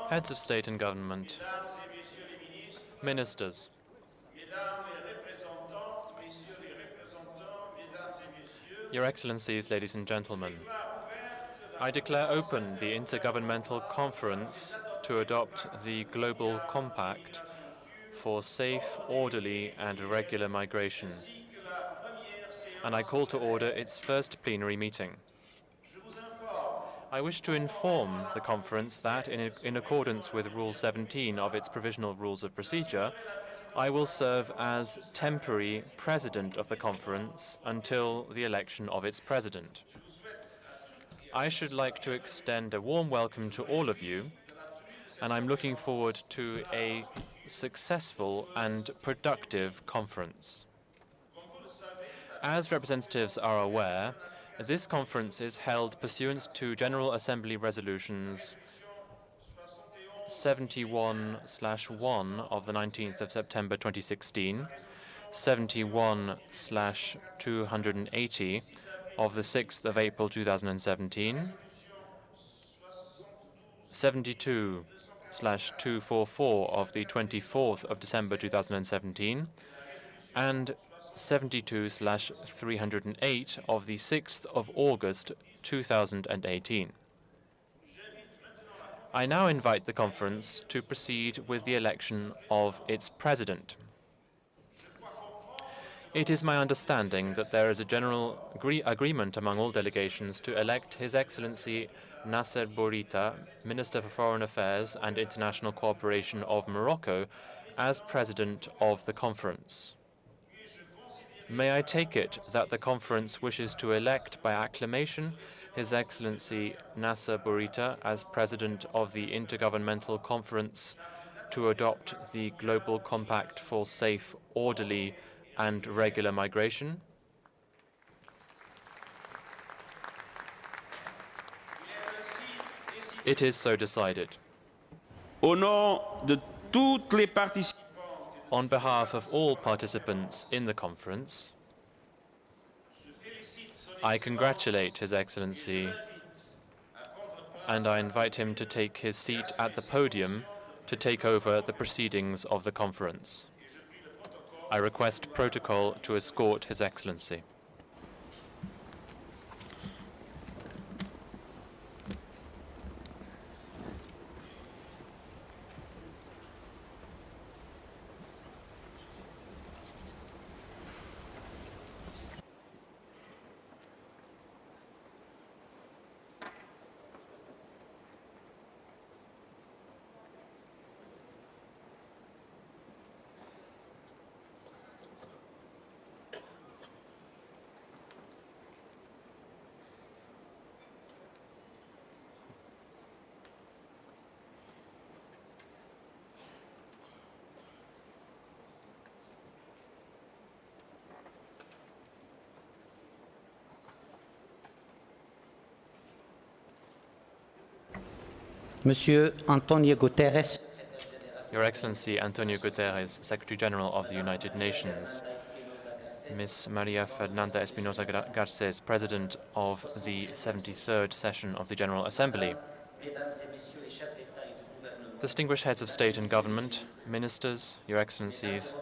Heads of state and government, ministers, Your Excellencies, ladies and gentlemen, I declare open the Intergovernmental Conference to adopt the Global Compact for safe, orderly and regular migration, and I call to order its first plenary meeting. I wish to inform the conference that, in accordance with Rule 17 of its Provisional Rules of Procedure, I will serve as temporary president of the conference until the election of its president. I should like to extend a warm welcome to all of you, and I'm looking forward to a successful and productive conference. As representatives are aware, this conference is held pursuant to General Assembly Resolutions 71/1 of the 19th of September 2016, 71/280 of the 6th of April 2017, 72/244 of the 24th of December 2017, and 72/308 of the 6th of August 2018. I now invite the conference to proceed with the election of its president. It is my understanding that there is a general agreement among all delegations to elect His Excellency Nasser Bourita, Minister for Foreign Affairs and International Cooperation of Morocco, as president of the conference. May I take it that the conference wishes to elect by acclamation His Excellency Nasser Bourita as President of the Intergovernmental Conference to adopt the Global Compact for Safe, Orderly and Regular Migration? It is so decided. Au nom de toutes les participants, on behalf of all participants in the conference, I congratulate His Excellency and I invite him to take his seat at the podium to take over the proceedings of the conference. I request protocol to escort His Excellency. Monsieur Antonio Guterres. Your Excellency Antonio Guterres, Secretary General of the United Nations. Ms. Maria Fernanda Espinosa Garcés, President of the 73rd session of the General Assembly. Distinguished heads of state and government, ministers, Your Excellencies,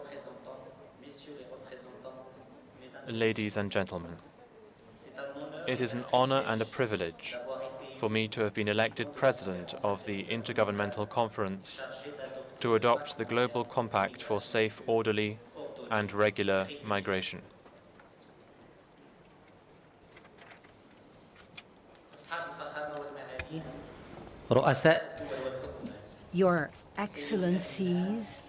ladies and gentlemen. It is an honor and a privilege for me to have been elected President of the Intergovernmental Conference to adopt the Global Compact for Safe, Orderly and Regular Migration. Your Excellencies,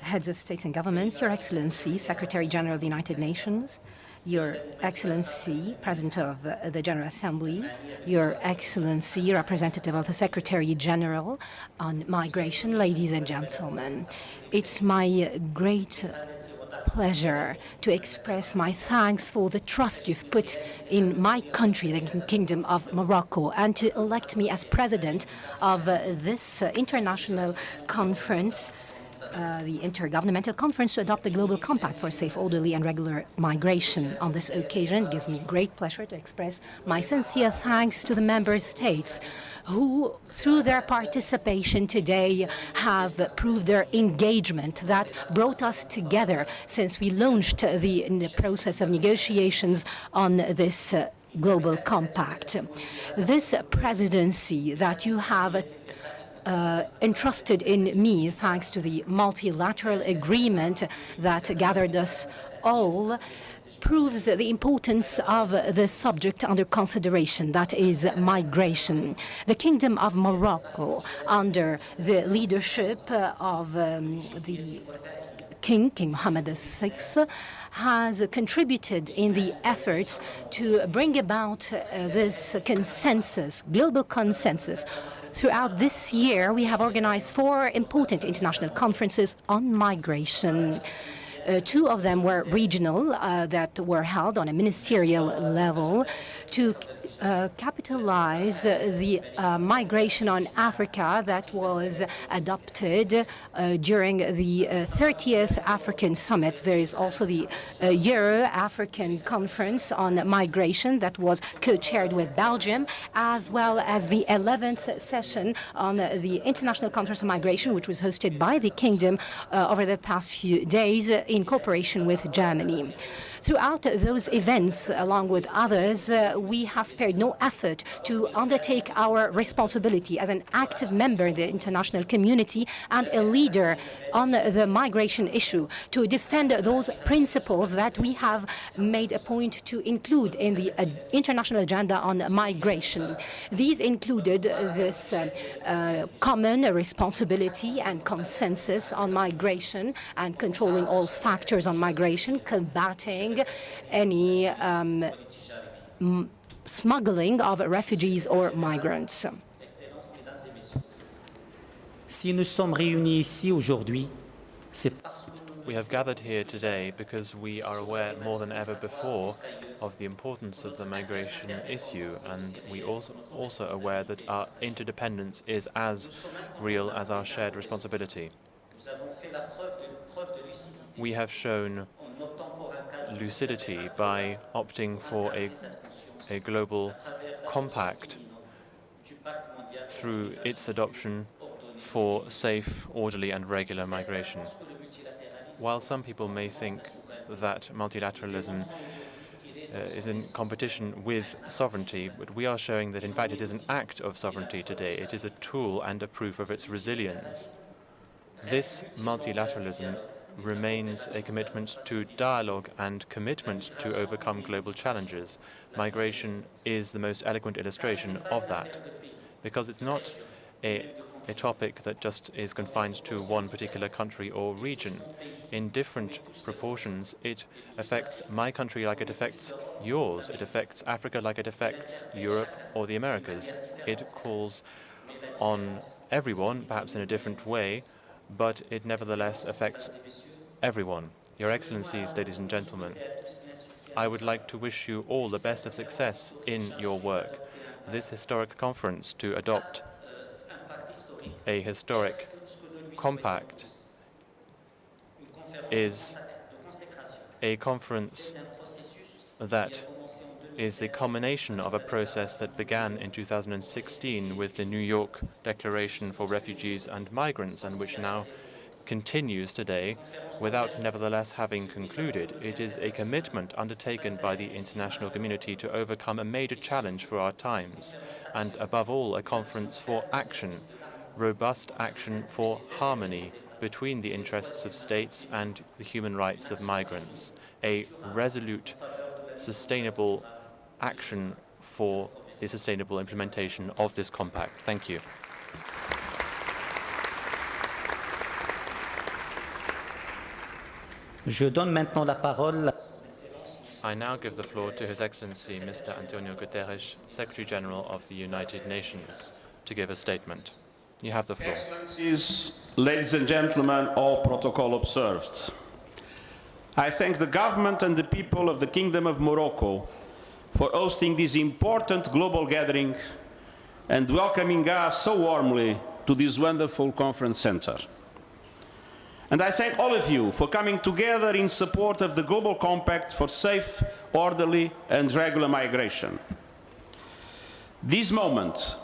heads of states and governments, Your Excellency, Secretary General of the United Nations, Your Excellency, President of the General Assembly, Your Excellency, Representative of the Secretary General on Migration, ladies and gentlemen. It's my great pleasure to express my thanks for the trust you've put in my country, the Kingdom of Morocco, and to elect me as President of this international conference the Intergovernmental Conference to adopt the Global Compact for safe, orderly and regular migration. On this occasion, it gives me great pleasure to express my sincere thanks to the member states who, through their participation today, have proved their engagement that brought us together since we launched the process of negotiations on this Global Compact. This presidency that you have entrusted in me, thanks to the multilateral agreement that gathered us all, proves the importance of the subject under consideration, that is migration. The Kingdom of Morocco, under the leadership of the King Mohammed VI, has contributed in the efforts to bring about this consensus, global consensus. Throughout this year, we have organized 4 important international conferences on migration. 2 of them were regional, that were held on a ministerial level to capitalize the migration on Africa that was adopted during the 30th African Summit. There is also the Euro-African Conference on Migration that was co-chaired with Belgium, as well as the 11th session on the International Conference on Migration, which was hosted by the Kingdom over the past few days in cooperation with Germany. Throughout those events, along with others, we have spared no effort to undertake our responsibility as an active member in the international community and a leader on the migration issue to defend those principles that we have made a point to include in the international agenda on migration. These included this common responsibility and consensus on migration and controlling all factors on migration, combating any smuggling of refugees or migrants. Si nous sommes réunis ici aujourd'hui, c'est We have gathered here today because we are aware more than ever before of the importance of the migration issue, and we also aware that our interdependence is as real as our shared responsibility. We have shown lucidity by opting for a global compact through its adoption for safe, orderly and regular migration. While some people may think that multilateralism is in competition with sovereignty, but we are showing that in fact it is an act of sovereignty today. It is a tool and a proof of its resilience. This multilateralism remains a commitment to dialogue and commitment to overcome global challenges. Migration is the most eloquent illustration of that, because it's not a topic that just is confined to one particular country or region. In different proportions, it affects my country like it affects yours. It affects Africa like it affects Europe or the Americas. It calls on everyone, perhaps in a different way, but it nevertheless affects everyone. Your Excellencies, ladies and gentlemen, I would like to wish you all the best of success in your work. This historic conference to adopt a historic compact is a conference that is the culmination of a process that began in 2016 with the New York Declaration for Refugees and Migrants, and which now continues today without nevertheless having concluded. It is a commitment undertaken by the international community to overcome a major challenge for our times, and above all, a conference for action, robust action for harmony between the interests of states and the human rights of migrants, a resolute, sustainable action for the sustainable implementation of this compact. Thank you. Je donne maintenant la parole. I now give the floor to His Excellency Mr. Antonio Guterres, Secretary General of the United Nations, to give a statement. You have the floor. Excellencies, ladies and gentlemen, all protocol observed. I thank the government and the people of the Kingdom of Morocco for hosting this important global gathering and welcoming us so warmly to this wonderful conference center. And I thank all of you for coming together in support of the Global Compact for safe, orderly and regular migration. This moment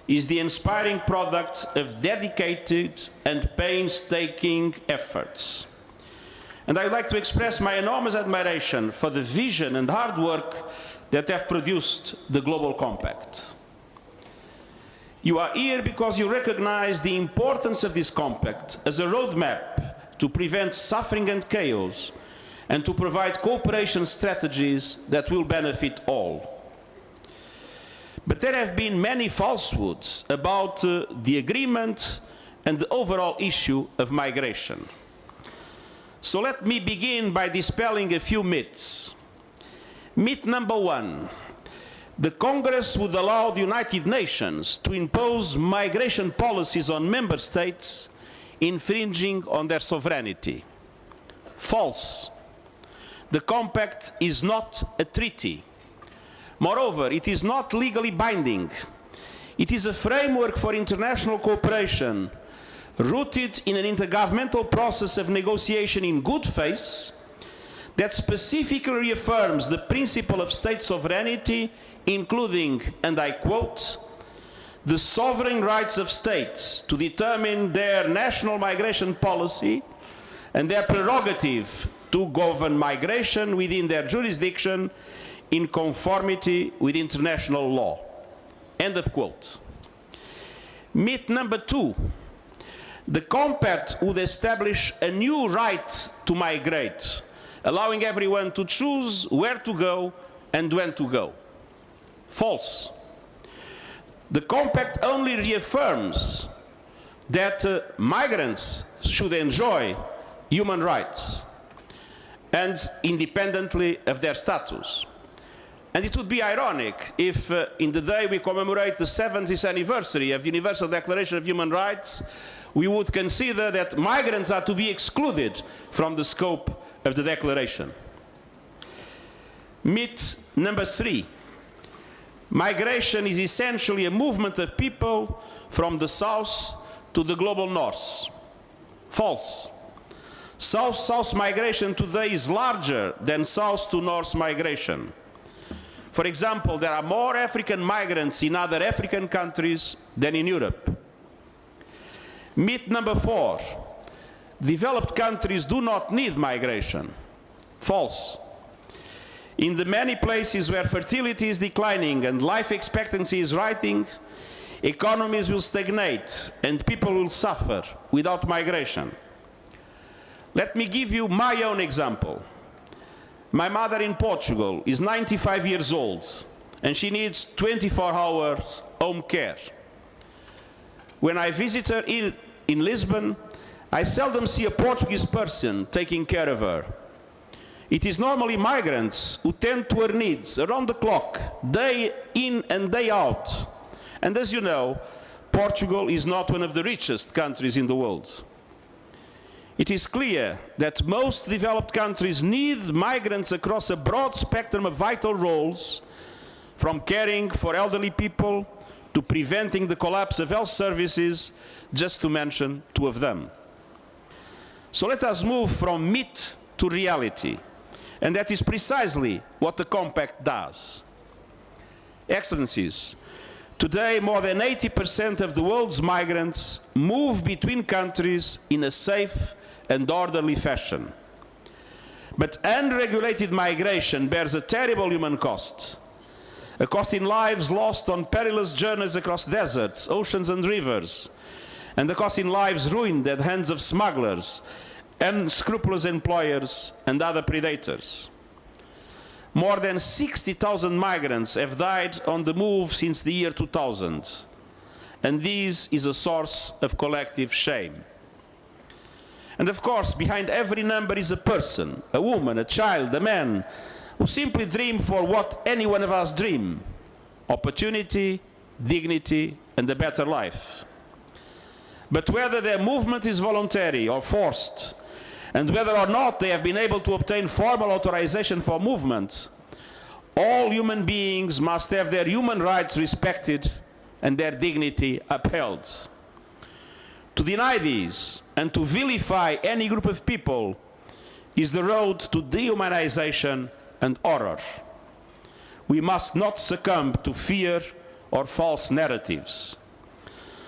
is the inspiring product of dedicated and painstaking efforts. And I would like to express my enormous admiration for the vision and hard work that have produced the Global Compact. You are here because you recognize the importance of this compact as a roadmap to prevent suffering and chaos and to provide cooperation strategies that will benefit all. But there have been many falsehoods about the agreement and the overall issue of migration. So let me begin by dispelling a few myths. Myth number one: the Congress would allow the United Nations to impose migration policies on member states, infringing on their sovereignty. False. The Compact is not a treaty. Moreover, it is not legally binding. It is a framework for international cooperation rooted in an intergovernmental process of negotiation in good faith that specifically reaffirms the principle of state sovereignty, including, and I quote, the sovereign rights of states to determine their national migration policy and their prerogative to govern migration within their jurisdiction in conformity with international law. End of quote. Myth number two: the Compact would establish a new right to migrate, allowing everyone to choose where to go and when to go. False. The Compact only reaffirms that migrants should enjoy human rights and independently of their status. And it would be ironic if in the day we commemorate the 70th anniversary of the Universal Declaration of Human Rights, we would consider that migrants are to be excluded from the scope of the Declaration. Myth number three: migration is essentially a movement of people from the south to the global north. False. South-south migration today is larger than south to north migration. For example, there are more African migrants in other African countries than in Europe. Myth number four: developed countries do not need migration. False. In the many places where fertility is declining and life expectancy is rising, economies will stagnate and people will suffer without migration. Let me give you my own example. My mother in Portugal is 95 years old and she needs 24 hours home care. When I visit her in Lisbon, I seldom see a Portuguese person taking care of her. It is normally migrants who tend to her needs around the clock, day in and day out. And as you know, Portugal is not one of the richest countries in the world. It is clear that most developed countries need migrants across a broad spectrum of vital roles, from caring for elderly people to preventing the collapse of health services, just to mention two of them. So let us move from myth to reality, and that is precisely what the Compact does. Excellencies, today more than 80% of the world's migrants move between countries in a safe and orderly fashion. But unregulated migration bears a terrible human cost. A cost in lives lost on perilous journeys across deserts, oceans and rivers, and a cost in lives ruined at the hands of smugglers, unscrupulous employers and other predators. More than 60,000 migrants have died on the move since the year 2000, and this is a source of collective shame. And of course, behind every number is a person, a woman, a child, a man, who simply dream for what any one of us dream: opportunity, dignity, and a better life. But whether their movement is voluntary or forced, and whether or not they have been able to obtain formal authorization for movement, all human beings must have their human rights respected and their dignity upheld. To deny these and to vilify any group of people is the road to dehumanization and horror. We must not succumb to fear or false narratives.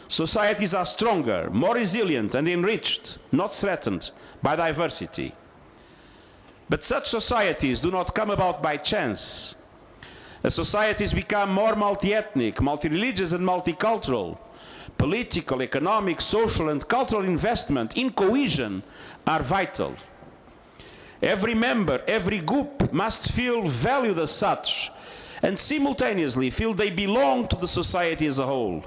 Societies are stronger, more resilient and enriched, not threatened by diversity. But such societies do not come about by chance. As societies become more multi-ethnic, multi-religious and multicultural, political, economic, social and cultural investment in cohesion are vital. Every member, every group must feel valued as such and simultaneously feel they belong to the society as a whole.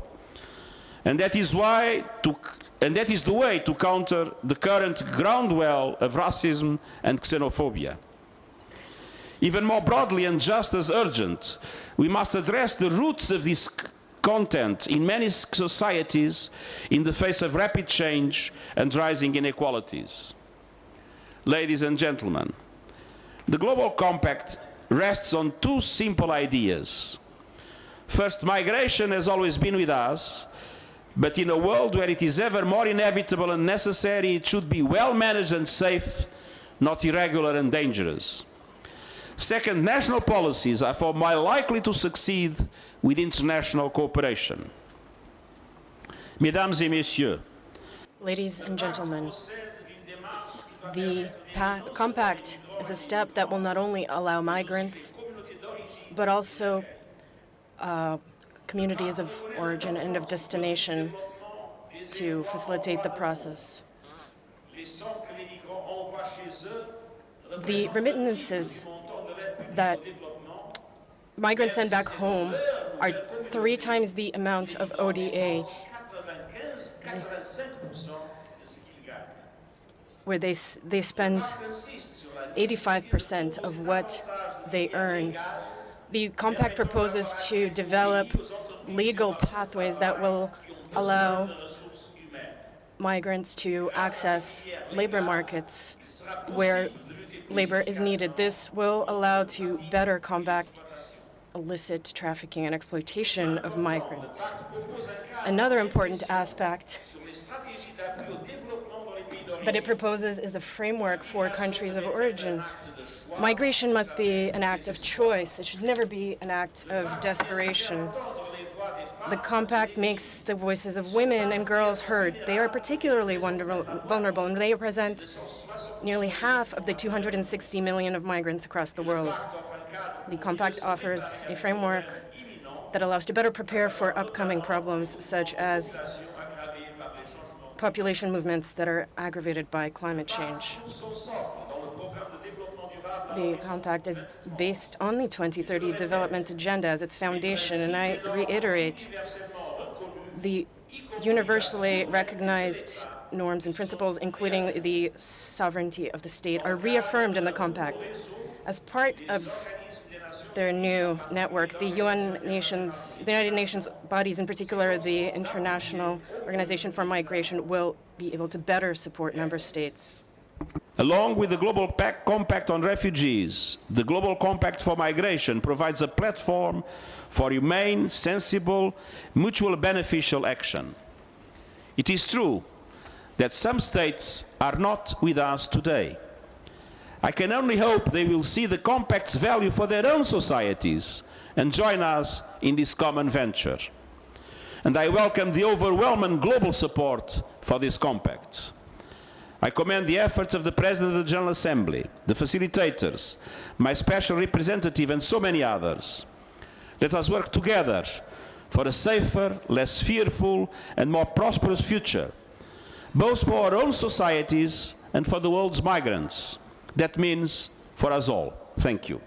And that is the way to counter the current groundwell of racism and xenophobia. Even more broadly and just as urgent, we must address the roots of this content in many societies in the face of rapid change and rising inequalities. Ladies and gentlemen, the Global Compact rests on two simple ideas. First, migration has always been with us, but in a world where it is ever more inevitable and necessary, it should be well managed and safe, not irregular and dangerous. Second, national policies are far more likely to succeed with international cooperation. Mesdames et messieurs, ladies and gentlemen, the Compact is a step that will not only allow migrants, but also communities of origin and of destination to facilitate the process. The remittances that migrants send back home are 3 times the amount of ODA, where they spend 85% of what they earn. The Compact proposes to develop legal pathways that will allow migrants to access labor markets where labor is needed. This will allow to better combat illicit trafficking and exploitation of migrants. Another important aspect that it proposes is a framework for countries of origin. Migration must be an act of choice. It should never be an act of desperation. The Compact makes the voices of women and girls heard. They are particularly vulnerable, and they represent nearly half of the 260 million of migrants across the world. The Compact offers a framework that allows to better prepare for upcoming problems such as population movements that are aggravated by climate change. The Compact is based on the 2030 Development Agenda as its foundation, and I reiterate the universally recognized norms and principles, including the sovereignty of the state, are reaffirmed in the Compact. As part of their new network, the United Nations bodies, in particular the International Organization for Migration, will be able to better support member states. Along with the Global Compact on Refugees, the Global Compact for Migration provides a platform for humane, sensible, mutually beneficial action. It is true that some states are not with us today. I can only hope they will see the Compact's value for their own societies and join us in this common venture. And I welcome the overwhelming global support for this Compact. I commend the efforts of the President of the General Assembly, the facilitators, my special representative, and so many others. Let us work together for a safer, less fearful, and more prosperous future, both for our own societies and for the world's migrants. That means for us all. Thank you.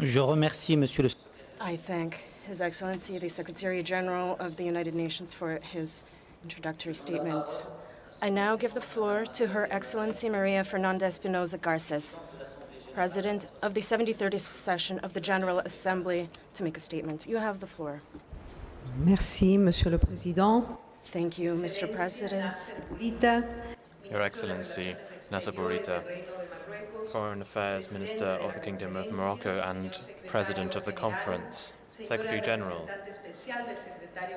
Je remercie Monsieur le I thank His Excellency, the Secretary General of the United Nations, for his introductory statement. I now give the floor to Her Excellency Maria Fernanda Espinosa Garces, President of the 73rd session of the General Assembly, to make a statement. You have the floor. Merci, Monsieur le Président. Thank you, Mr. President. Your Excellency, Nasser Bourita, Foreign Affairs Minister of the Kingdom of Morocco and President of the conference, Secretary General,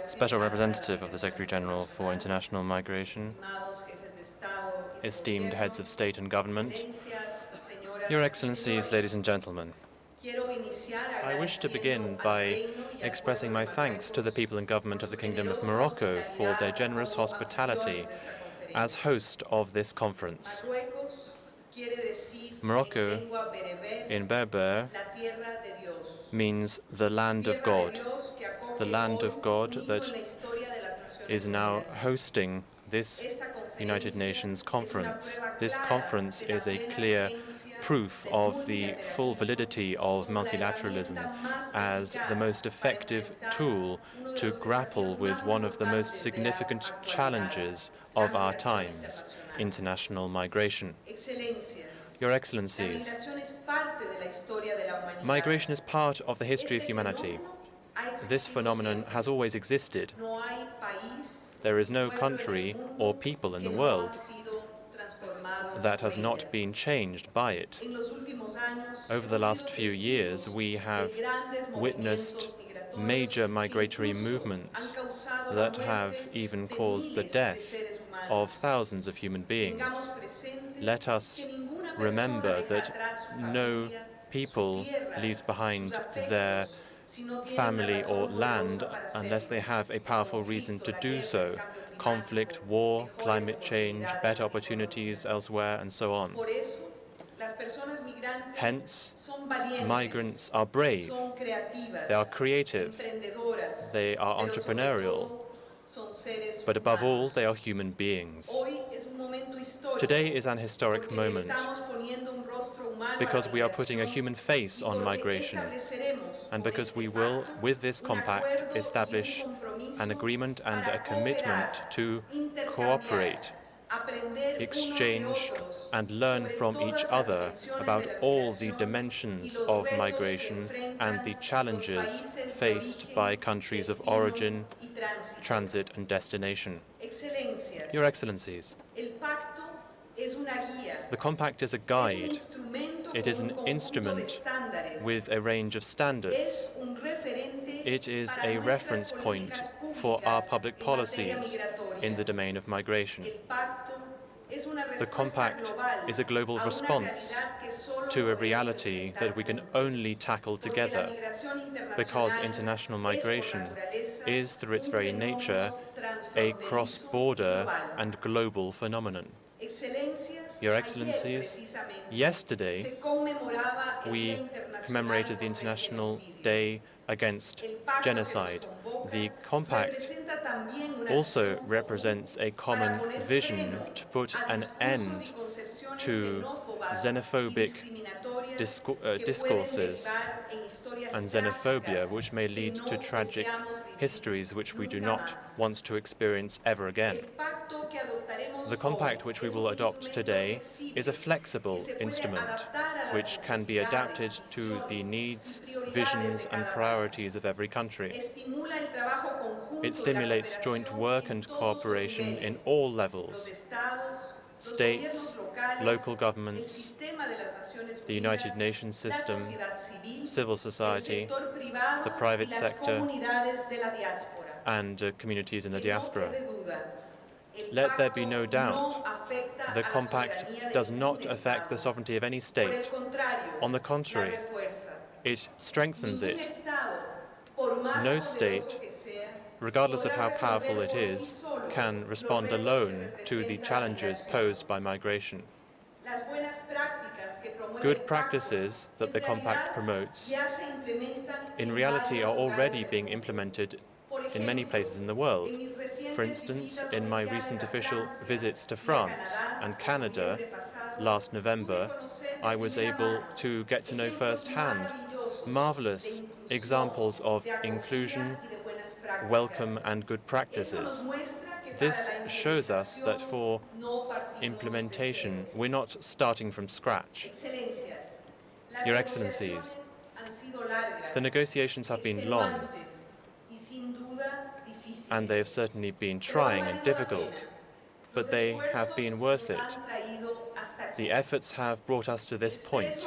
Special Representative of the Secretary General for International Migration, esteemed heads of state and government, Your Excellencies, ladies and gentlemen. I wish to begin by expressing my thanks to the people and government of the Kingdom of Morocco for their generous hospitality as host of this conference. Morocco, in Berber, means the land of God that is now hosting this United Nations conference. This conference is a clear proof of the full validity of multilateralism as the most effective tool to grapple with one of the most significant challenges of our times, international migration. Your Excellencies, migration is part of the history of humanity. This phenomenon has always existed. There is no country or people in the world that has not been changed by it. Over the last few years, we have witnessed major migratory movements that have even caused the death of thousands of human beings. Let us remember that no people leaves behind their family or land unless they have a powerful reason to do so. Conflict, war, climate change, better opportunities elsewhere, and so on. Hence, migrants are brave, they are creative, they are entrepreneurial, but above all, they are human beings. Today is an historic moment because we are putting a human face on migration and because we will, with this compact, establish an agreement and a commitment to cooperate, exchange and learn from each other about all the dimensions of migration and the challenges faced by countries of origin, transit and destination. Your Excellencies, the compact is a guide. It is an instrument with a range of standards. It is a reference point for our public policies in the domain of migration. The compact is a global response to a reality that we can only tackle together, because international migration is, through its very nature, a cross-border and global phenomenon. Your Excellencies, yesterday we commemorated the International Day Against Genocide. The compact also represents a common vision to put an end to xenophobic discourses and xenophobia, which may lead to tragic histories which we do not want to experience ever again. The compact which we will adopt today is a flexible instrument which can be adapted to the needs, visions and priorities of every country. It stimulates joint work and cooperation in all levels: states, local governments, the United Nations system, civil society, the private sector, and communities in the diaspora. Let there be no doubt, the compact does not affect the sovereignty of any state. On the contrary, it strengthens it. No state, regardless of how powerful it is, can respond alone to the challenges posed by migration. Good practices that the compact promotes, in reality, are already being implemented in many places in the world. For instance, in my recent official visits to France and Canada last November, I was able to get to know firsthand marvelous examples of inclusion, welcome and good practices. This shows us that for implementation, we're not starting from scratch. Your Excellencies, the negotiations have been long, and they have certainly been trying and difficult, but they have been worth it. The efforts have brought us to this point.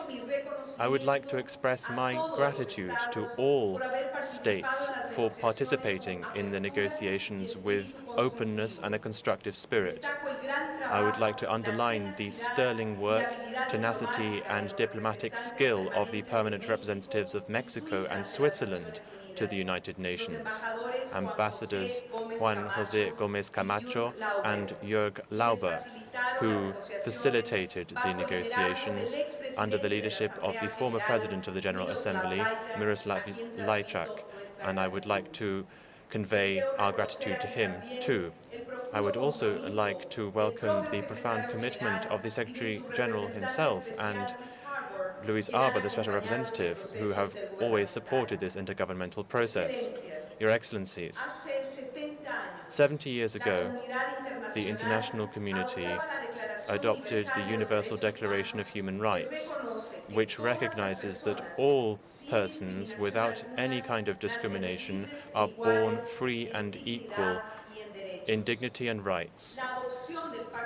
I would like to express my gratitude to all states for participating in the negotiations with openness and a constructive spirit. I would like to underline the sterling work, tenacity, and diplomatic skill of the permanent representatives of Mexico and Switzerland to the United Nations, Ambassadors Juan José Gómez Camacho and Jörg Lauber, who facilitated the negotiations under the leadership of the former President of the General Assembly, Miroslav Lajčák, and I would like to convey our gratitude to him too. I would also like to welcome the profound commitment of the Secretary General himself and Luis Arbour, the Special Representative, who have always supported this intergovernmental process. Your Excellencies, 70 years ago, the international community adopted the Universal Declaration of Human Rights, which recognizes that all persons, without any kind of discrimination, are born free and equal in dignity and rights.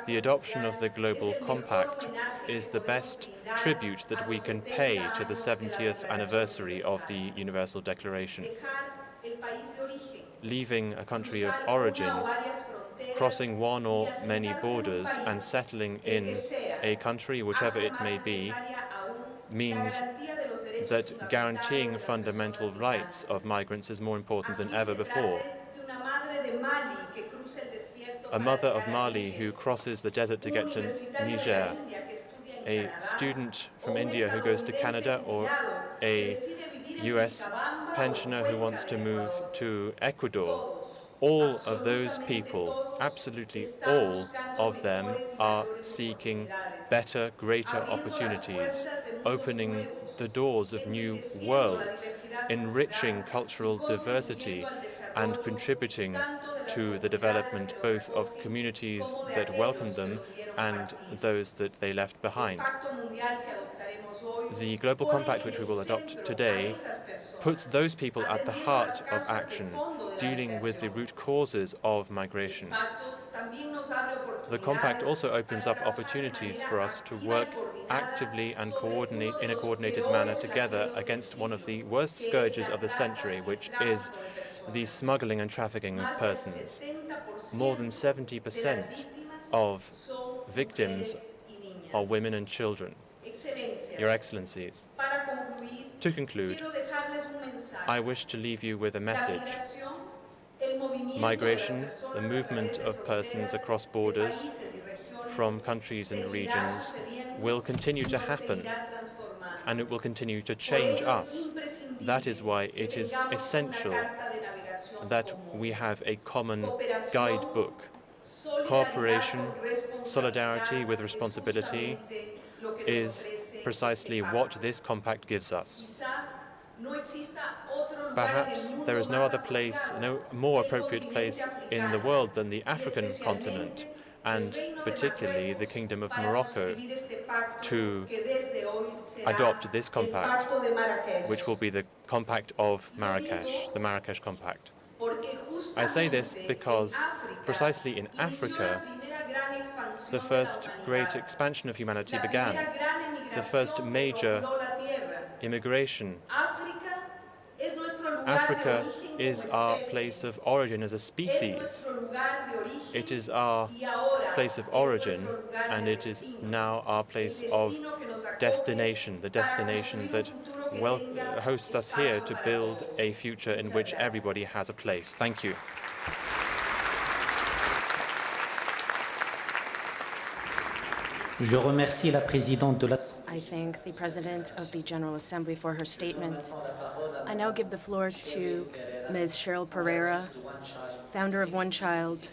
The adoption of the Global Compact is the best tribute that we can pay to the 70th anniversary of the Universal Declaration. Leaving a country of origin, crossing one or many borders, and settling in a country, whichever it may be, means that guaranteeing fundamental rights of migrants is more important than ever before. A mother of Mali who crosses the desert to get to Niger, a student from India who goes to Canada, or a US pensioner who wants to move to Ecuador, all of those people, absolutely all of them, are seeking better, greater opportunities, opening the doors of new worlds, enriching cultural diversity, and contributing to the development both of communities that welcome them and those that they left behind. The Global Compact, which we will adopt today, puts those people at the heart of action, dealing with the root causes of migration. The Compact also opens up opportunities for us to work actively and in a coordinated manner together against one of the worst scourges of the century, which is the smuggling and trafficking of persons. More than 70% of victims are women and children. Your Excellencies, to conclude, I wish to leave you with a message. Migration, the movement of persons across borders from countries and regions, will continue to happen, and it will continue to change us. That is why it is essential that we have a common guidebook. Cooperation, solidarity with responsibility is precisely what this compact gives us. Perhaps there is no other place, no more appropriate place in the world than the African continent, and particularly the Kingdom of Morocco, to adopt this compact, which will be the Compact of Marrakech, the Marrakech Compact. I say this because precisely in Africa, the first great expansion of humanity began, the first major immigration. Africa is our place of origin as a species. It is our place of origin, and it is now our place of destination, the destination that hosts us here to build a future in which everybody has a place. Thank you. Je remercie la présidente de la... I thank the President of the General Assembly for her statement. I now give the floor to Ms. Cheryl Pereira, founder of One Child,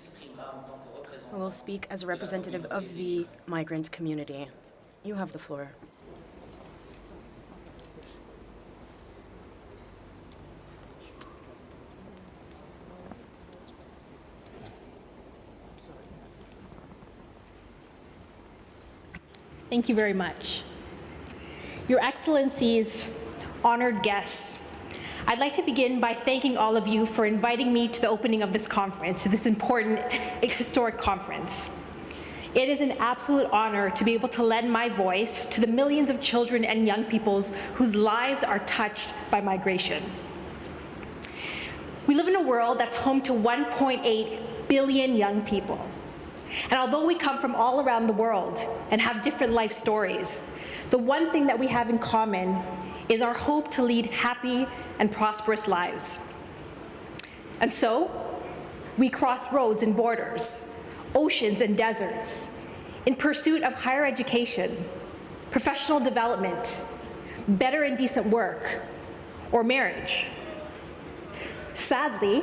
who will speak as a representative of the migrant community. You have the floor. Thank you very much. Your Excellencies, honored guests, I'd like to begin by thanking all of you for inviting me to the opening of this conference, to this important historic conference. It is an absolute honor to be able to lend my voice to the millions of children and young people whose lives are touched by migration. We live in a world that's home to 1.8 billion young people. And although we come from all around the world and have different life stories, the one thing that we have in common is our hope to lead happy and prosperous lives. And so, we cross roads and borders, oceans and deserts, in pursuit of higher education, professional development, better and decent work, or marriage. Sadly,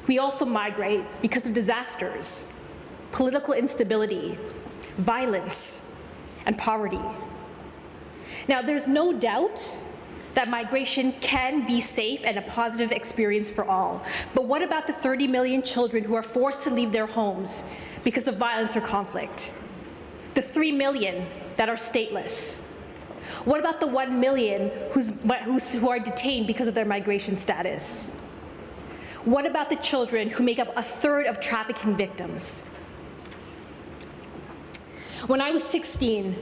we also migrate because of disasters, political instability, violence, and poverty. Now, there's no doubt that migration can be safe and a positive experience for all. But what about the 30 million children who are forced to leave their homes because of violence or conflict? The 3 million that are stateless? What about the 1 million who are detained because of their migration status? What about the children who make up a third of trafficking victims? When I was 16,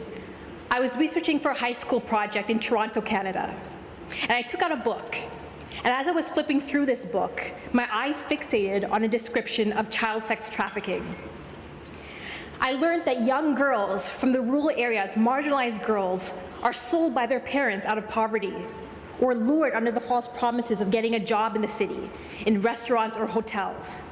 I was researching for a high school project in Toronto, Canada. And I took out a book. And as I was flipping through this book, my eyes fixated on a description of child sex trafficking. I learned that young girls from the rural areas, marginalized girls, are sold by their parents out of poverty, or lured under the false promises of getting a job in the city, in restaurants or hotels.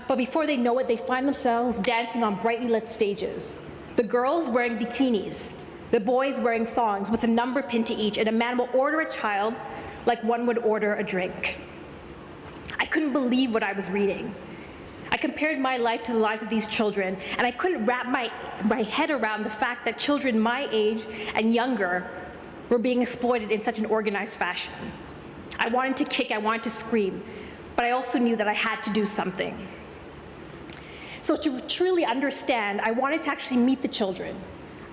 But before they know it, they find themselves dancing on brightly lit stages. The girls wearing bikinis, the boys wearing thongs with a number pinned to each, and a man will order a child like one would order a drink. I couldn't believe what I was reading. I compared my life to the lives of these children, and I couldn't wrap my head around the fact that children my age and younger were being exploited in such an organized fashion. I wanted to kick, I wanted to scream, but I also knew that I had to do something. So to truly understand, I wanted to actually meet the children.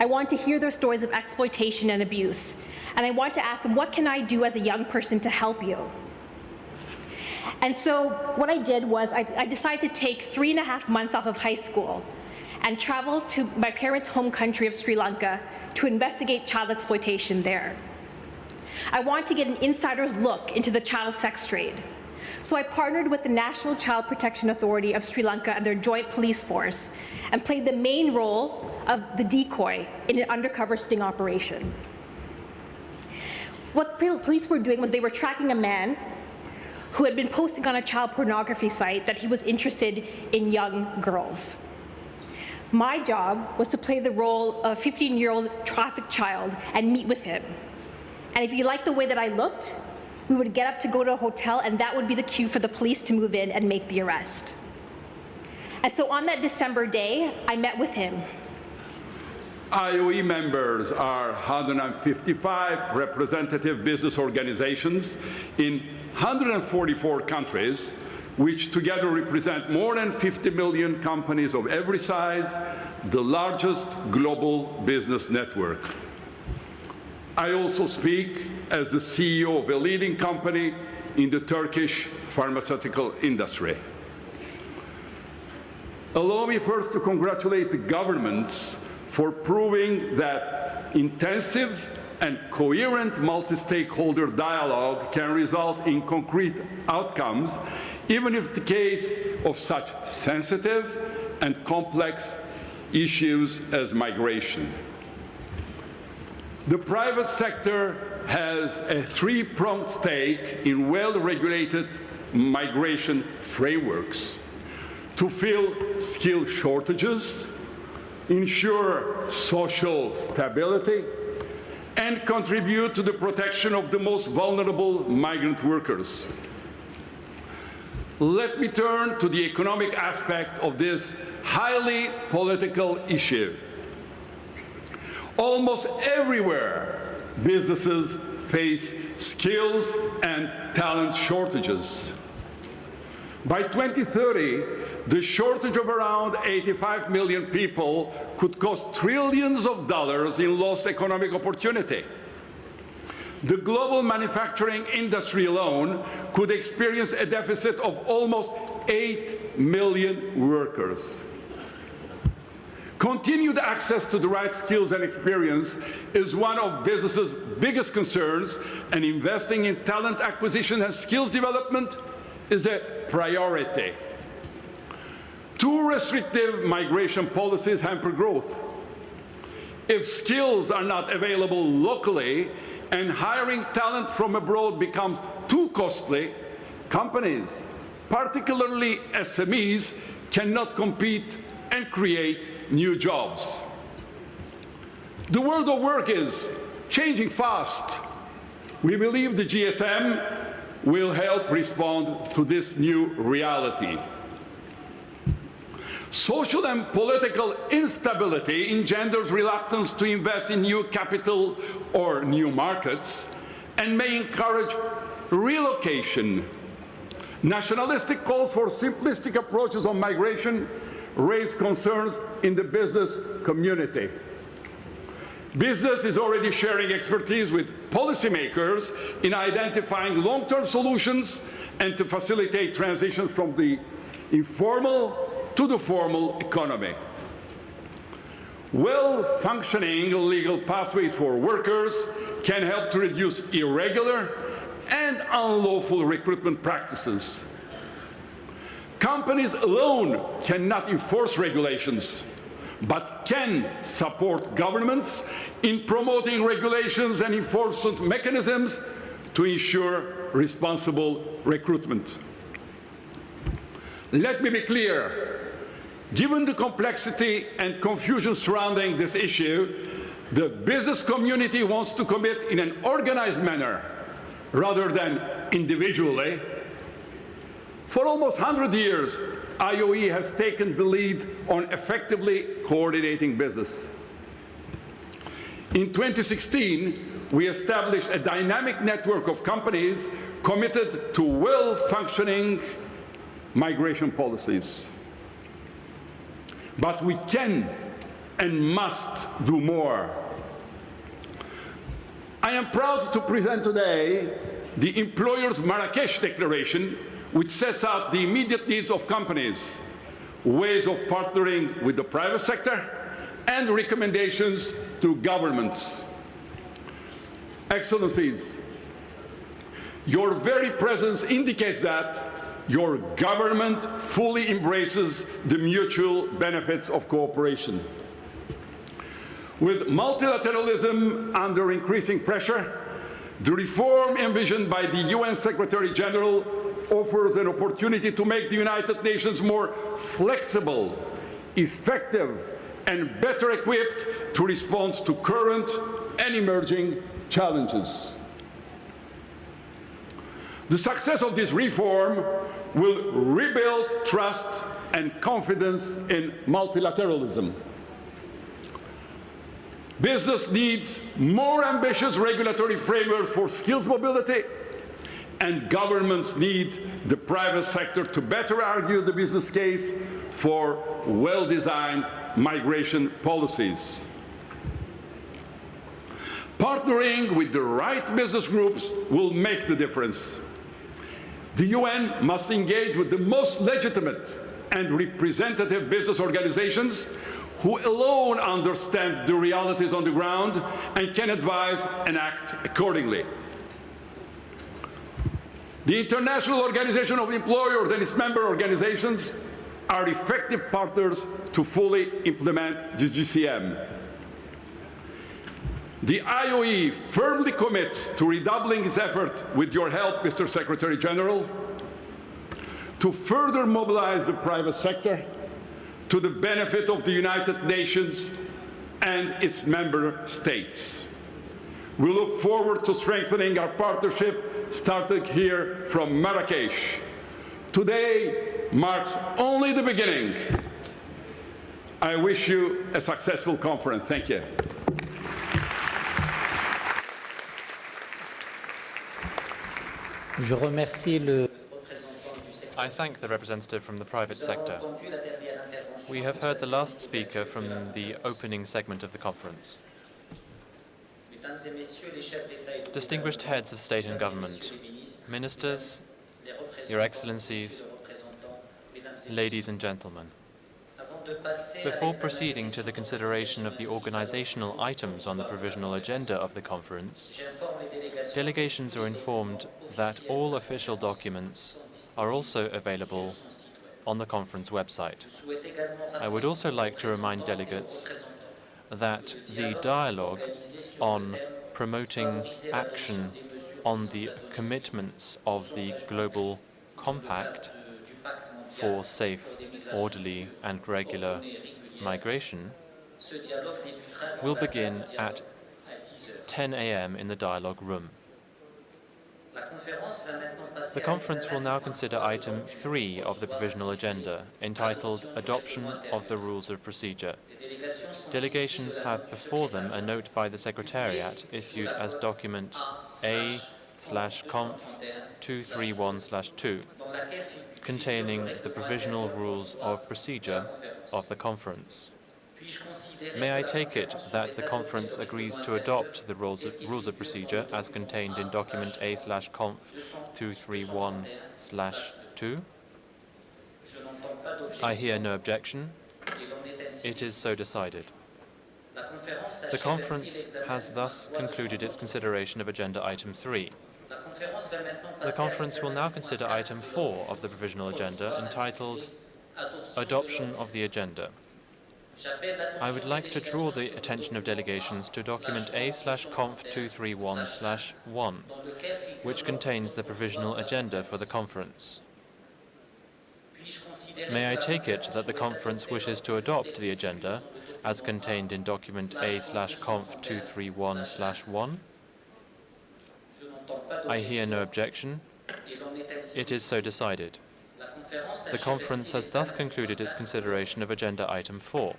I wanted to hear their stories of exploitation and abuse, and I wanted to ask them, what can I do as a young person to help you? And so what I did was I decided to take 3.5 months off of high school and travel to my parents' home country of Sri Lanka to investigate child exploitation there. I wanted to get an insider's look into the child sex trade. So I partnered with the National Child Protection Authority of Sri Lanka and their joint police force and played the main role of the decoy in an undercover sting operation. What the police were doing was they were tracking a man who had been posting on a child pornography site that he was interested in young girls. My job was to play the role of a 15-year-old trafficked child and meet with him. And if he liked the way that I looked, we would get up to go to a hotel, and that would be the cue for the police to move in and make the arrest. And so on that December day, I met with him. IOE members are 155 representative business organizations in 144 countries, which together represent more than 50 million companies of every size, the largest global business network. I also speak as the CEO of a leading company in the Turkish pharmaceutical industry. Allow me first to congratulate the governments for proving that intensive and coherent multi-stakeholder dialogue can result in concrete outcomes, even if the case of such sensitive and complex issues as migration. The private sector has a three-pronged stake in well-regulated migration frameworks to fill skill shortages, ensure social stability, and contribute to the protection of the most vulnerable migrant workers. Let me turn to the economic aspect of this highly political issue. Almost everywhere, businesses face skills and talent shortages. By 2030, the shortage of around 85 million people could cost trillions of dollars in lost economic opportunity. The global manufacturing industry alone could experience a deficit of almost 8 million workers. Continued access to the right skills and experience is one of businesses' biggest concerns, and investing in talent acquisition and skills development is a priority. Too restrictive migration policies hamper growth. If skills are not available locally and hiring talent from abroad becomes too costly, companies, particularly SMEs, cannot compete and create new jobs. The world of work is changing fast. We believe the GSM will help respond to this new reality. Social and political instability engenders reluctance to invest in new capital or new markets and may encourage relocation. Nationalistic calls for simplistic approaches on migration raise concerns in the business community. Business is already sharing expertise with policymakers in identifying long-term solutions and to facilitate transitions from the informal to the formal economy. Well-functioning legal pathways for workers can help to reduce irregular and unlawful recruitment practices. Companies alone cannot enforce regulations, but can support governments in promoting regulations and enforcement mechanisms to ensure responsible recruitment. Let me be clear. Given the complexity and confusion surrounding this issue, the business community wants to commit in an organized manner rather than individually. For almost 100 years, IOE has taken the lead on effectively coordinating business. In 2016, we established a dynamic network of companies committed to well-functioning migration policies. But we can and must do more. I am proud to present today the Employers Marrakech Declaration, which sets out the immediate needs of companies, ways of partnering with the private sector, and recommendations to governments. Excellencies, your very presence indicates that your government fully embraces the mutual benefits of cooperation. With multilateralism under increasing pressure, the reform envisioned by the UN Secretary General offers an opportunity to make the United Nations more flexible, effective, and better equipped to respond to current and emerging challenges. The success of this reform will rebuild trust and confidence in multilateralism. Business needs more ambitious regulatory frameworks for skills mobility, and governments need the private sector to better argue the business case for well-designed migration policies. Partnering with the right business groups will make the difference. The UN must engage with the most legitimate and representative business organizations who alone understand the realities on the ground and can advise and act accordingly. The International Organization of Employers and its member organizations are effective partners to fully implement the GCM. The IOE firmly commits to redoubling its effort with your help, Mr. Secretary General, to further mobilize the private sector to the benefit of the United Nations and its member states. We look forward to strengthening our partnership, starting here from Marrakech. Today marks only the beginning. I wish you a successful conference. Thank you. Je remercie le I thank the representative from the private sector. We have heard the last speaker from the opening segment of the conference. Distinguished heads of state and government, ministers, your excellencies, ladies and gentlemen. Before proceeding to the consideration of the organizational items on the provisional agenda of the conference, delegations are informed that all official documents are also available on the conference website. I would also like to remind delegates that the dialogue on promoting action on the commitments of the Global Compact for safe, orderly and regular migration will begin at 10 a.m. in the dialogue room. The conference will now consider item 3 of the provisional agenda, entitled Adoption of the Rules of Procedure. Delegations have before them a note by the Secretariat issued as document A/Conf 231/2, containing the provisional rules of procedure of the conference. May I take it that the conference agrees to adopt the rules of procedure as contained in document A/Conf 231/2? I hear no objection. It is so decided. The conference has thus concluded its consideration of agenda item 3. The conference will now consider item 4 of the provisional agenda, entitled Adoption of the Agenda. I would like to draw the attention of delegations to document A/Conf 231/1, which contains the provisional agenda for the conference. May I take it that the conference wishes to adopt the agenda as contained in document A/Conf 231/1? I hear no objection. It is so decided. The conference has thus concluded its consideration of agenda item 4.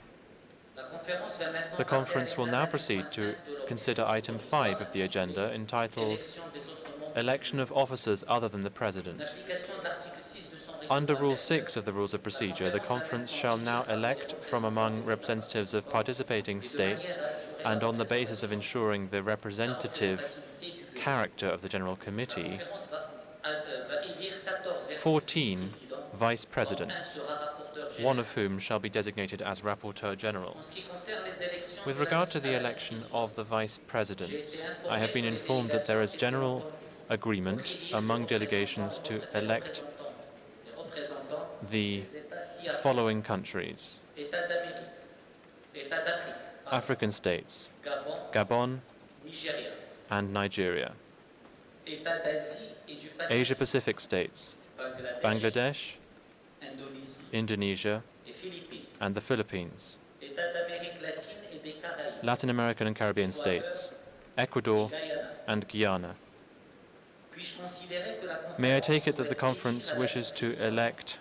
The conference will now proceed to consider item 5 of the agenda, entitled Election of Officers Other than the President. Under Rule 6 of the Rules of Procedure, the conference shall now elect from among representatives of participating states, and on the basis of ensuring the representative character of the General Committee, 14 vice presidents, one of whom shall be designated as Rapporteur General. With regard to the election of the vice presidents, I have been informed that there is general agreement among delegations to elect the following countries: African states, Gabon and Nigeria; Asia-Pacific states, Bangladesh, Indonesia, and the Philippines; Latin American and Caribbean states, Ecuador and Guyana. May I take it that the conference wishes to elect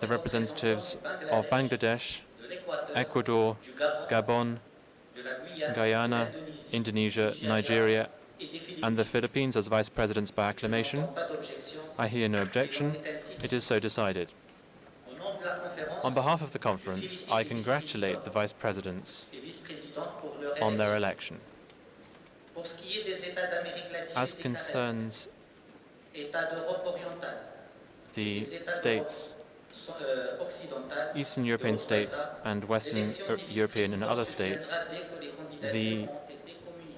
the representatives of Bangladesh, Ecuador, Gabon, Guyana, Indonesia, Nigeria, and the Philippines as vice presidents by acclamation? I hear no objection. It is so decided. On behalf of the conference, I congratulate the vice presidents on their election. As concerns the states, Eastern European states and Western European and other states, the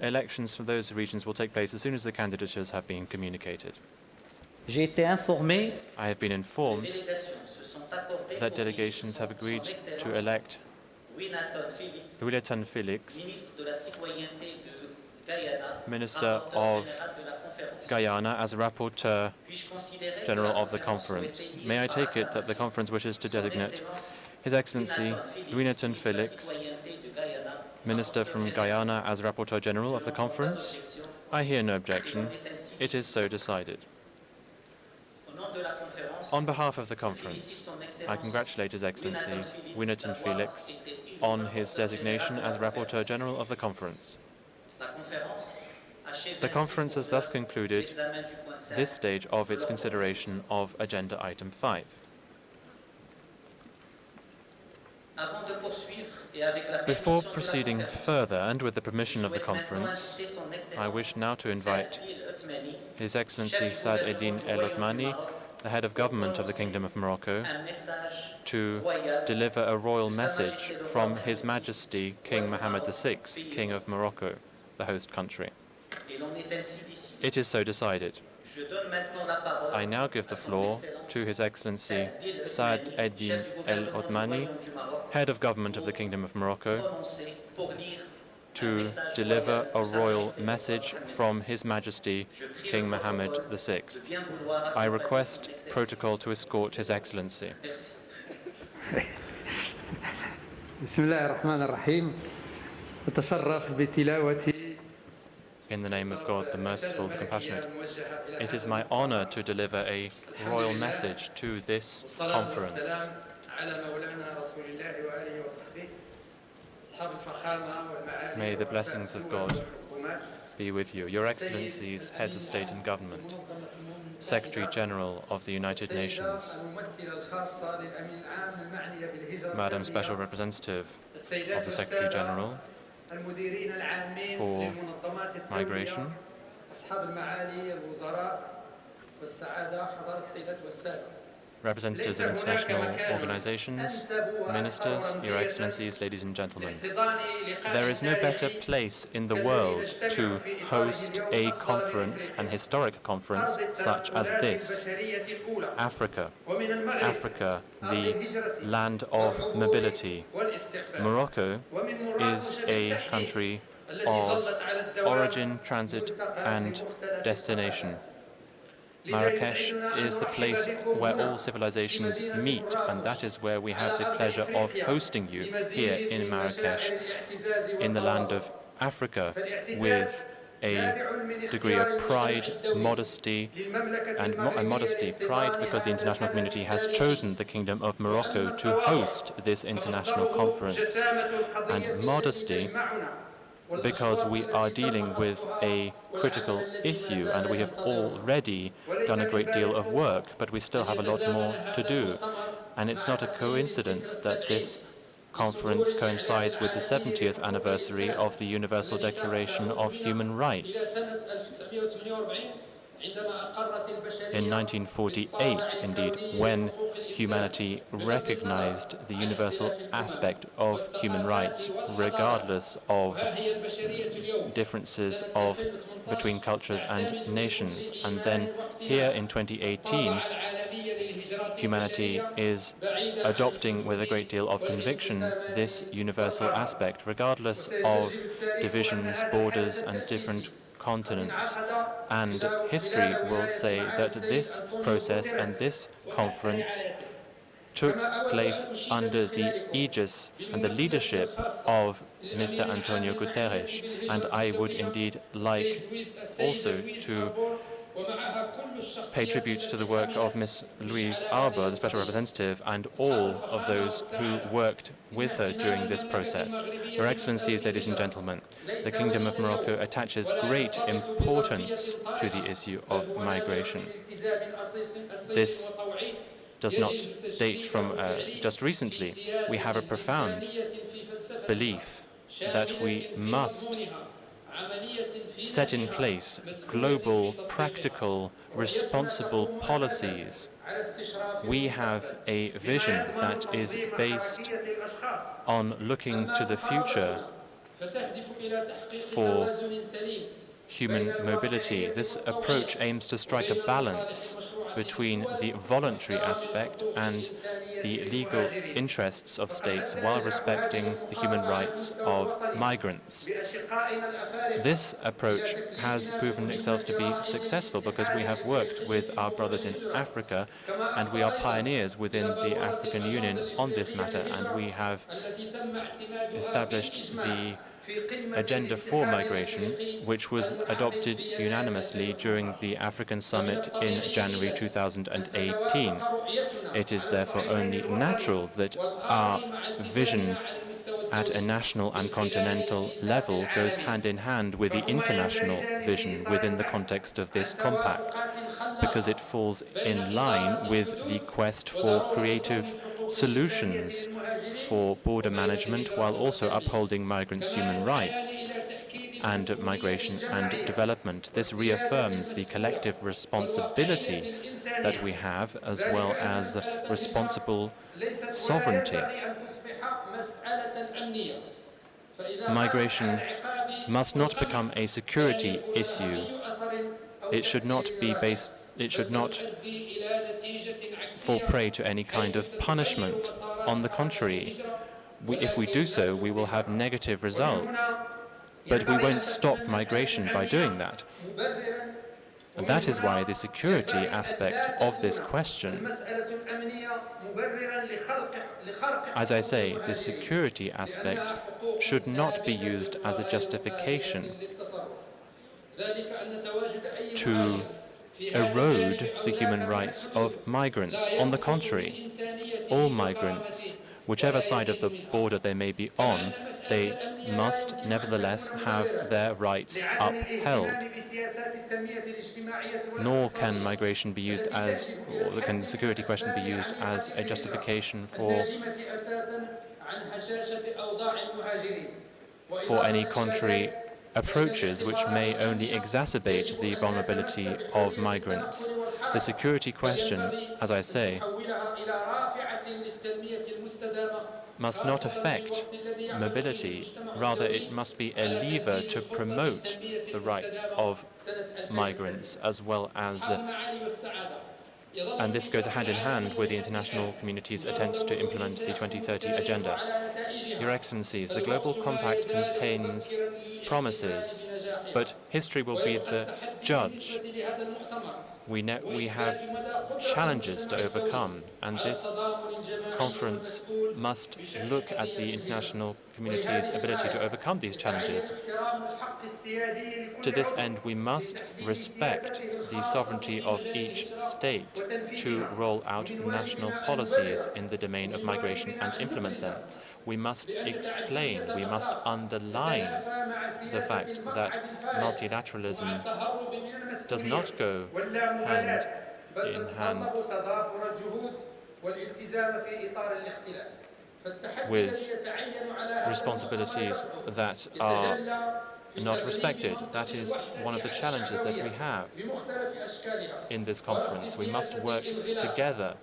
elections for those regions will take place as soon as the candidatures have been communicated. J'ai été informé I have been informed that delegations have agreed to elect Louis Felix, Minister of Guyana, as Rapporteur General of the conference. May I take it that the conference wishes to designate His Excellency Louis Felix, Minister from Guyana, as Rapporteur General of the conference? I hear no objection. It is so decided. On behalf of the conference, I congratulate His Excellency Louis Felix on his designation as Rapporteur General of the conference. The conference has thus concluded this stage of its consideration of agenda item 5. Before proceeding further, and with the permission of the conference, I wish now to invite His Excellency Saad Eddin El Othmani, the head of government of the Kingdom of Morocco to deliver a royal message from His Majesty King Mohammed VI, King of Morocco, the host country. It is so decided. I now give the floor to His Excellency Saad Eddin El Othmani, head of government of the Kingdom of Morocco, to deliver a royal message from His Majesty King Mohammed VI. I request protocol to escort His Excellency. بسم الله الرحمن الرحيم أتشرف بتلاوة. In the name of God, the Merciful, the Compassionate, it is my honor to deliver a royal message to this conference. May the blessings of God be with you. Your Excellencies, heads of state and government, Secretary General of the United Nations, Madam Special Representative of the Secretary General for Migration, representatives of international organizations, ministers, Your Excellencies, ladies and gentlemen. There is no better place in the world to host a conference, an historic conference such as this. Africa, the land of mobility. Morocco is a country of origin, transit, and destination. Marrakech is the place where all civilizations meet, and that is where we have the pleasure of hosting you here in Marrakech, in the land of Africa, with a degree of pride, modesty, pride because the international community has chosen the Kingdom of Morocco to host this international conference, and modesty because we are dealing with a critical issue and we have already done a great deal of work, but we still have a lot more to do. And it's not a coincidence that this conference coincides with the 70th anniversary of the Universal Declaration of Human Rights. In 1948, indeed, when humanity recognized the universal aspect of human rights, regardless of differences between cultures and nations. And then here in 2018, humanity is adopting with a great deal of conviction this universal aspect, regardless of divisions, borders, and different continents. And history will say that this process and this conference took place under the aegis and the leadership of Mr. Antonio Guterres. And I would indeed like also to pay tribute to the work of Ms. Louise Arbour, the Special Representative, and all of those who worked with her during this process. Your Excellencies, ladies and gentlemen, the Kingdom of Morocco attaches great importance to the issue of migration. This does not date from just recently. We have a profound belief that we must set in place global, practical, responsible policies. We have a vision that is based on looking to the future for human mobility. This approach aims to strike a balance between the voluntary aspect and the legal interests of states while respecting the human rights of migrants. This approach has proven itself to be successful because we have worked with our brothers in Africa and we are pioneers within the African Union on this matter, and we have established the agenda for migration, which was adopted unanimously during the African Summit in January 2018. It is therefore only natural that our vision at a national and continental level goes hand in hand with the international vision within the context of this compact, because it falls in line with the quest for creative solutions for border management while also upholding migrants' human rights. and migration and development. This reaffirms the collective responsibility that we have, as well as responsible sovereignty. Migration must not become a security issue. It should not fall prey to any kind of punishment. On the contrary, if we do so, we will have negative results. But we won't stop migration by doing that. And that is why the security aspect of this question, as I say, the security aspect should not be used as a justification to erode the human rights of migrants. On the contrary, all migrants, whichever side of the border they may be on, they must nevertheless have their rights upheld. Nor can migration be used as, or can the security question be used as a justification for any contrary approaches which may only exacerbate the vulnerability of migrants. The security question, as I say, must not affect mobility. Rather, it must be a lever to promote the rights of migrants, as well as and this goes hand in hand with the international community's attempts to implement the 2030 Agenda. Your Excellencies, the Global Compact contains promises, but history will be the judge. We have challenges to overcome, and this conference must look at the international community's ability to overcome these challenges. To this end, we must respect the sovereignty of each state to roll out national policies in the domain of migration and implement them. We must explain, we must underline the fact that multilateralism does not go hand in hand with responsibilities that are not respected. That is one of the challenges that we have in this conference. We must work together,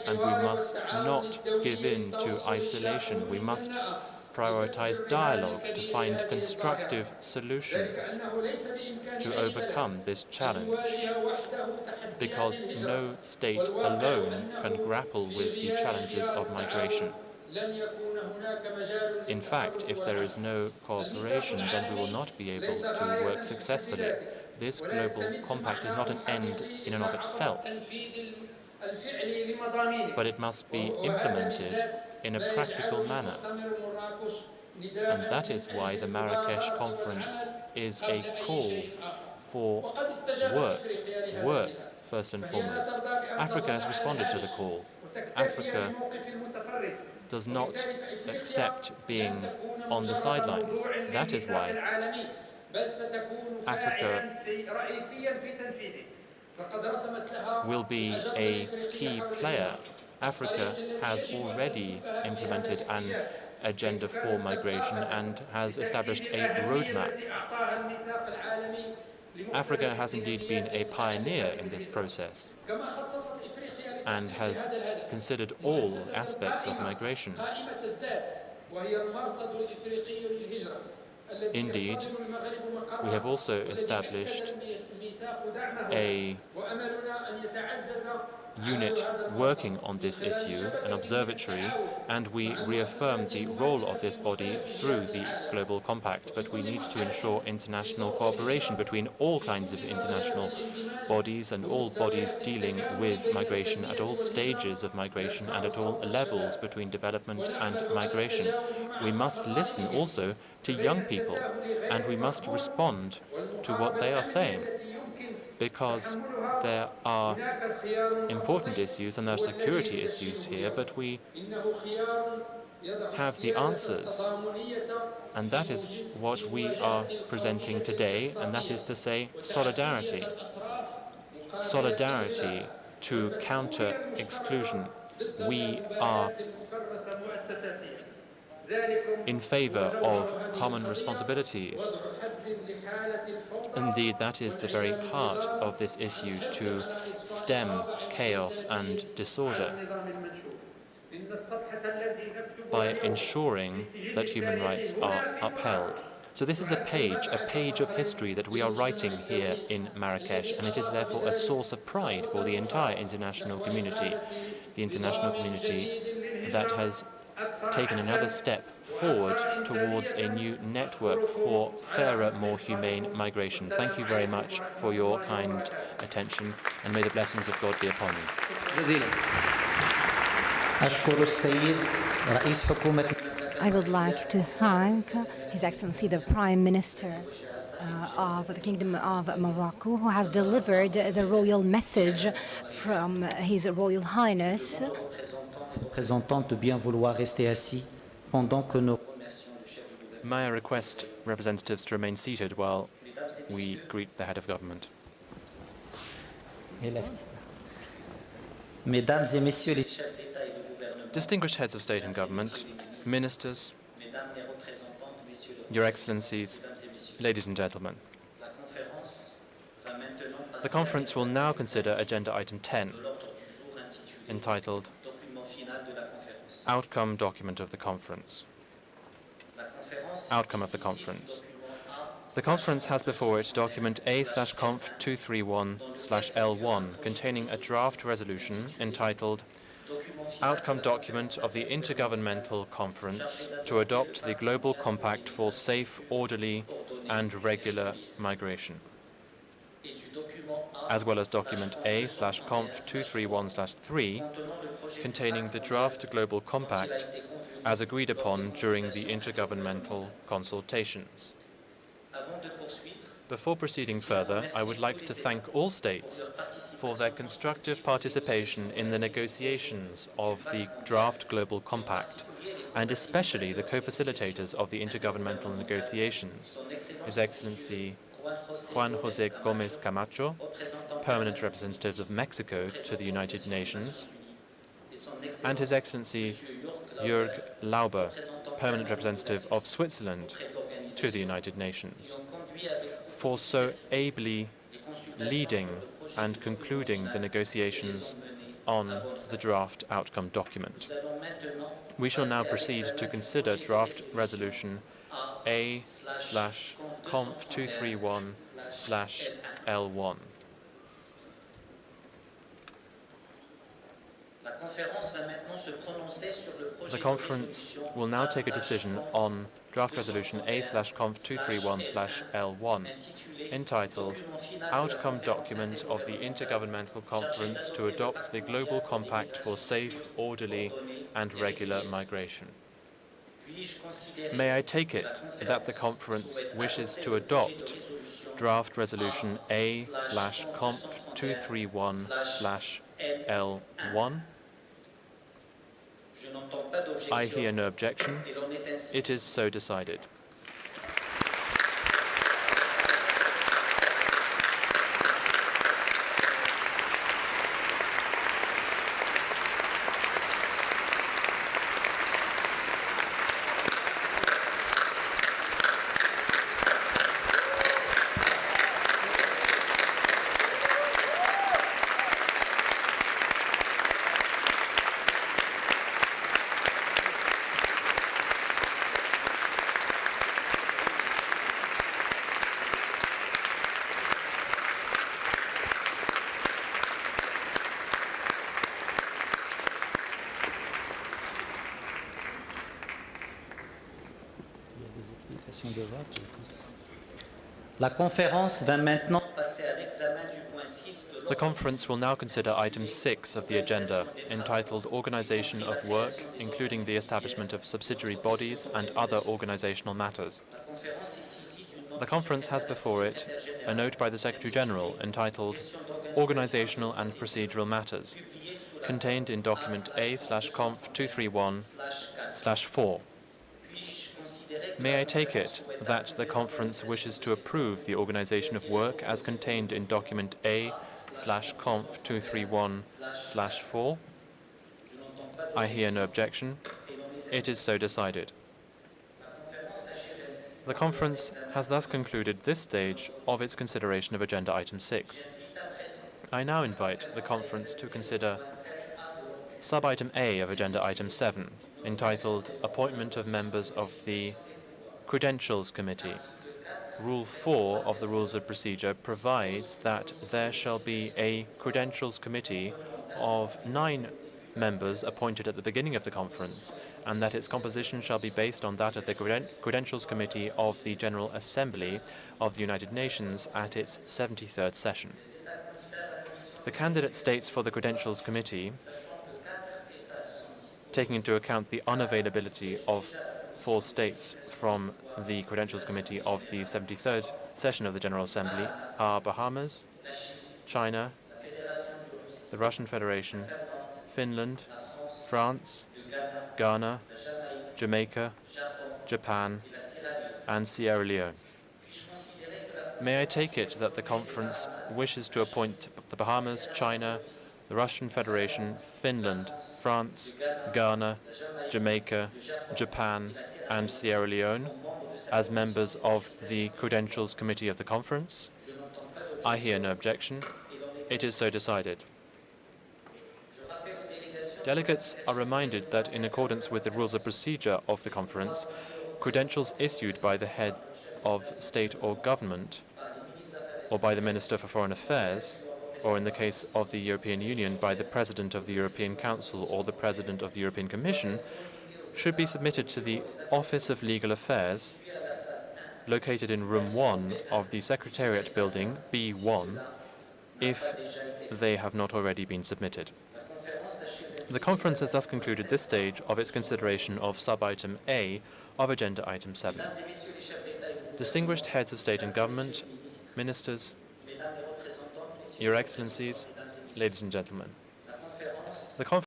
and we must not give in to isolation. We must prioritize dialogue to find constructive solutions to overcome this challenge, because no state alone can grapple with the challenges of migration. In fact, if there is no cooperation, then we will not be able to work successfully. This global compact is not an end in and of itself, but it must be implemented in a practical manner. And that is why the Marrakech conference is a call for work first and foremost. Africa has responded to the call. Africa does not accept being on the sidelines. That is why Africa will be a key player. Africa has already implemented an agenda for migration and has established a roadmap. Africa has indeed been a pioneer in this process and has considered all aspects of migration. Indeed, we have also established a unit working on this issue, an observatory, and we reaffirm the role of this body through the Global Compact, but we need to ensure international cooperation between all kinds of international bodies and all bodies dealing with migration at all stages of migration and at all levels between development and migration. We must listen also to young people, and we must respond to what they are saying, because there are important issues and there are security issues here, but we have the answers. And that is what we are presenting today, and that is to say solidarity. Solidarity to counter exclusion. We are in favor of common responsibilities. Indeed, that is the very heart of this issue, to stem chaos and disorder by ensuring that human rights are upheld. So this is a page of history that we are writing here in Marrakech, and it is therefore a source of pride for the entire international community that has taken another step forward towards a new network for fairer, more humane migration. Thank you very much for your kind attention, and may the blessings of God be upon you. I would like to thank His Excellency the Prime Minister of the Kingdom of Morocco, who has delivered the royal message from His Royal Highness. May I request representatives to remain seated while we greet the head of government. Distinguished heads of state and government, ministers, your excellencies, ladies and gentlemen. The conference will now consider agenda item 10, entitled Outcome Document of the Conference. Outcome of the conference. The conference has before it document A/Conf 231/L1 containing a draft resolution entitled Outcome Document of the Intergovernmental Conference to adopt the Global Compact for Safe, Orderly and Regular Migration, as well as document A/Conf 231/3 containing the draft Global Compact as agreed upon during the intergovernmental consultations. Before proceeding further, I would like to thank all states for their constructive participation in the negotiations of the draft Global Compact, and especially the co-facilitators of the intergovernmental negotiations, His Excellency Juan José Gómez Camacho, Permanent Representative of Mexico to the United Nations, and His Excellency Jörg Lauber, Permanent Representative of Switzerland to the United Nations, for so ably leading and concluding the negotiations on the draft outcome document. We shall now proceed to consider draft resolution A/Conf 231/L1. The conference will now take a decision on draft resolution A/Conf 231/L1, entitled Outcome Document of the Intergovernmental Conference to adopt the Global Compact for Safe, Orderly and Regular Migration. May I take it that the conference wishes to adopt draft resolution A/Conf 231/L1? I hear no objection. It is so decided. La conférence va maintenant passer à l'examen du point 6 de The conference will now consider item 6 of the agenda, entitled Organization of Work, including the establishment of subsidiary bodies and other organizational matters. The conference has before it a note by the Secretary-General entitled Organizational and Procedural Matters, contained in document A/Conf 231/4. May I take it that the conference wishes to approve the organization of work as contained in document A/Conf 231/4? I hear no objection. It is so decided. The conference has thus concluded this stage of its consideration of Agenda Item 6. I now invite the conference to consider Sub-Item A of Agenda Item 7, entitled Appointment of Members of the Credentials Committee. Rule 4 of the Rules of Procedure provides that there shall be a Credentials Committee of 9 members appointed at the beginning of the conference, and that its composition shall be based on that of the Credentials Committee of the General Assembly of the United Nations at its 73rd session. The candidate states for the Credentials Committee, taking into account the unavailability of 4 states from the Credentials Committee of the 73rd session of the General Assembly, are Bahamas, China, the Russian Federation, Finland, France, Ghana, Jamaica, Japan, and Sierra Leone. May I take it that the conference wishes to appoint the Bahamas, China, the Russian Federation, Finland, France, Ghana, Jamaica, Japan, and Sierra Leone as members of the Credentials Committee of the conference? I hear no objection. It is so decided. Delegates are reminded that in accordance with the rules of procedure of the conference, credentials issued by the head of state or government, or by the Minister for Foreign Affairs, or in the case of the European Union, by the President of the European Council or the President of the European Commission, should be submitted to the Office of Legal Affairs, located in Room 1 of the Secretariat Building, B1, if they have not already been submitted. The conference has thus concluded this stage of its consideration of Sub-Item A of Agenda Item 7. Distinguished heads of state and government, ministers, Your Excellencies, ladies and gentlemen, the conference